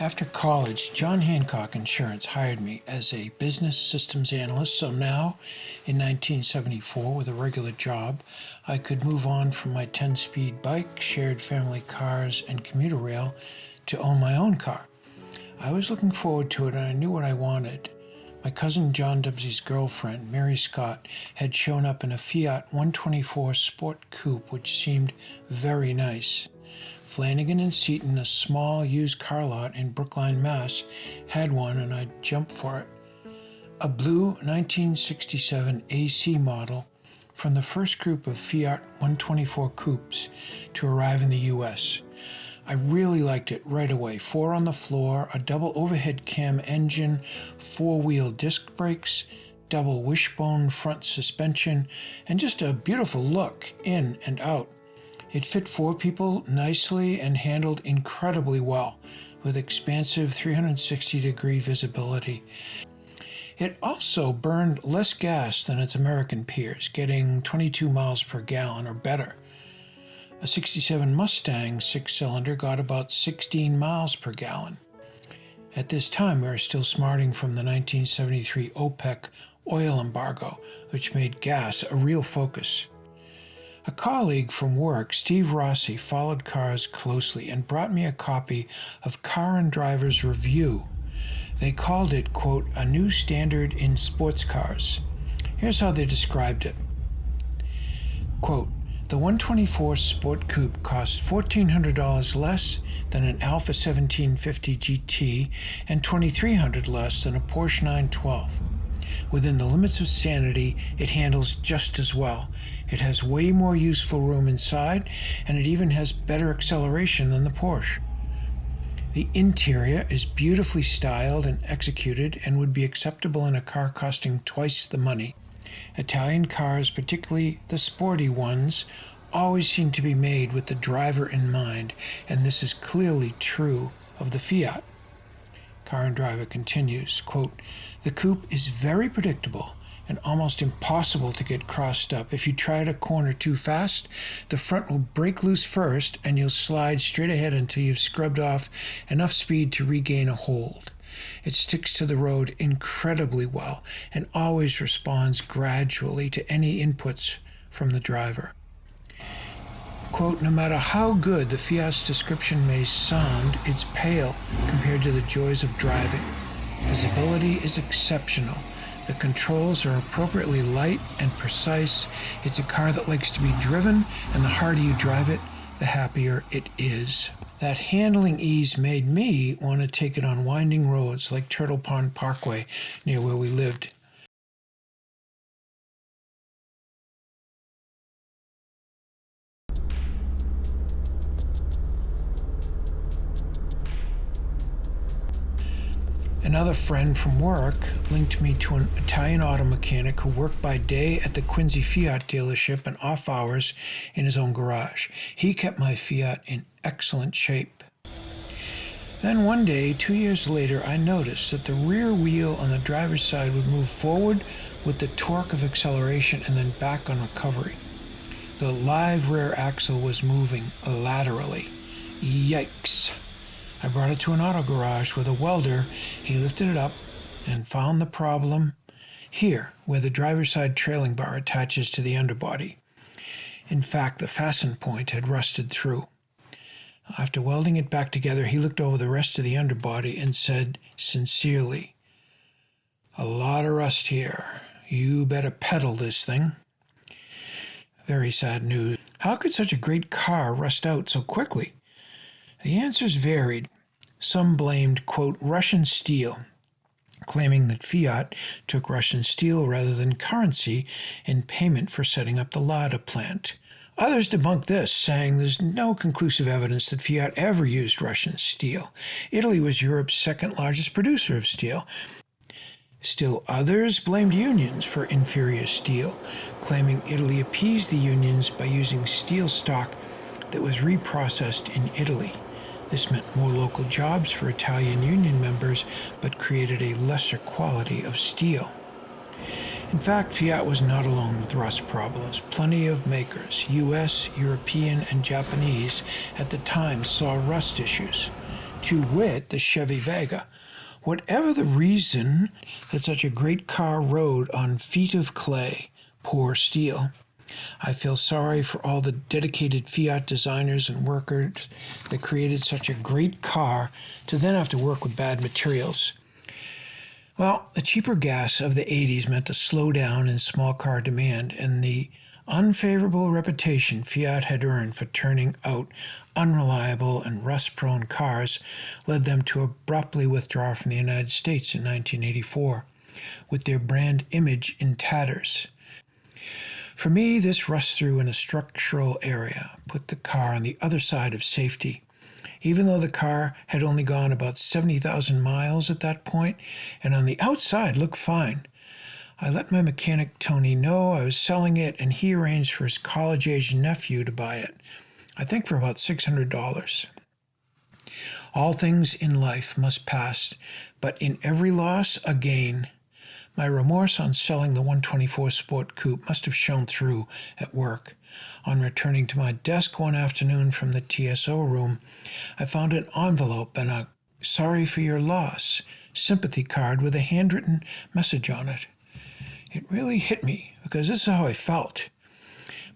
After college, John Hancock Insurance hired me as a business systems analyst, so now, in 1974, with a regular job, I could move on from my 10-speed bike, shared family cars, and commuter rail to own my own car. I was looking forward to it, and I knew what I wanted. My cousin John Dempsey's girlfriend, Mary Scott, had shown up in a Fiat 124 Sport Coupe, which seemed very nice. Flanagan and Seaton, a small used car lot in Brookline, Mass., had one, and I jumped for it. A blue 1967 AC model from the first group of Fiat 124 coupes to arrive in the U.S. I really liked it right away. 4 on the floor, a double overhead cam engine, 4-wheel disc brakes, double wishbone front suspension, and just a beautiful look in and out. It fit 4 people nicely and handled incredibly well, with expansive 360-degree visibility. It also burned less gas than its American peers, getting 22 miles per gallon or better. A 67 Mustang 6-cylinder got about 16 miles per gallon. At this time, we were still smarting from the 1973 OPEC oil embargo, which made gas a real focus. A colleague from work, Steve Rossi, followed cars closely and brought me a copy of Car and Driver's Review. They called it, quote, a new standard in sports cars. Here's how they described it. Quote, the 124 Sport Coupe costs $1,400 less than an Alfa 1750 GT and $2,300 less than a Porsche 912. Within the limits of sanity, it handles just as well. It has way more useful room inside, and it even has better acceleration than the Porsche. The interior is beautifully styled and executed and would be acceptable in a car costing twice the money. Italian cars, particularly the sporty ones, always seem to be made with the driver in mind, and this is clearly true of the Fiat. Car and Driver continues, quote, the coupe is very predictable and almost impossible to get crossed up. If you try to corner too fast, the front will break loose first and you'll slide straight ahead until you've scrubbed off enough speed to regain a hold. It sticks to the road incredibly well and always responds gradually to any inputs from the driver. Quote, no matter how good the Fiat's description may sound, it's pale compared to the joys of driving. Visibility is exceptional. The controls are appropriately light and precise. It's a car that likes to be driven, and the harder you drive it, the happier it is. That handling ease made me want to take it on winding roads like Turtle Pond Parkway near where we lived. Another friend from work linked me to an Italian auto mechanic who worked by day at the Quincy Fiat dealership and off hours in his own garage. He kept my Fiat in excellent shape. Then one day, 2 years later, I noticed that the rear wheel on the driver's side would move forward with the torque of acceleration and then back on recovery. The live rear axle was moving laterally. Yikes! I brought it to an auto garage with a welder. He lifted it up and found the problem here, where the driver's side trailing bar attaches to the underbody. In fact, the fasten point had rusted through. After welding it back together, he looked over the rest of the underbody and said sincerely, a lot of rust here. You better pedal this thing. Very sad news. How could such a great car rust out so quickly? The answers varied. Some blamed, quote, Russian steel, claiming that Fiat took Russian steel rather than currency in payment for setting up the Lada plant. Others debunked this, saying there's no conclusive evidence that Fiat ever used Russian steel. Italy was Europe's second largest producer of steel. Still others blamed unions for inferior steel, claiming Italy appeased the unions by using steel stock that was reprocessed in Italy. This meant more local jobs for Italian union members, but created a lesser quality of steel. In fact, Fiat was not alone with rust problems. Plenty of makers, US, European, and Japanese, at the time saw rust issues. to wit, the Chevy Vega. Whatever the reason that such a great car rode on feet of clay, poor steel, I feel sorry for all the dedicated Fiat designers and workers that created such a great car to then have to work with bad materials. Well, the cheaper gas of the 80s meant a slowdown in small car demand, and the unfavorable reputation Fiat had earned for turning out unreliable and rust-prone cars led them to abruptly withdraw from the United States in 1984, with their brand image in tatters. For me, this rust-through in a structural area put the car on the other side of safety. Even though the car had only gone about 70,000 miles at that point, and on the outside looked fine, I let my mechanic Tony know I was selling it, and he arranged for his college-age nephew to buy it, I think for about $600. All things in life must pass, but in every loss, a gain. My remorse on selling the 124 Sport Coupe must have shown through at work. On returning to my desk one afternoon from the TSO room, I found an envelope and a "sorry for your loss" sympathy card with a handwritten message on it. It really hit me, because this is how I felt.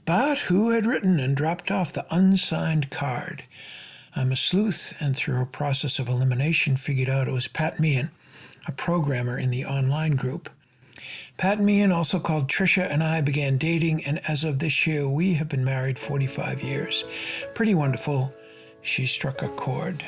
But who had written and dropped off the unsigned card? I'm a sleuth, and through a process of elimination figured out it was Pat Meehan, a programmer in the online group. Pat Meehan, also called Tricia, and I began dating, and as of this year, we have been married 45 years. Pretty wonderful. She struck a chord.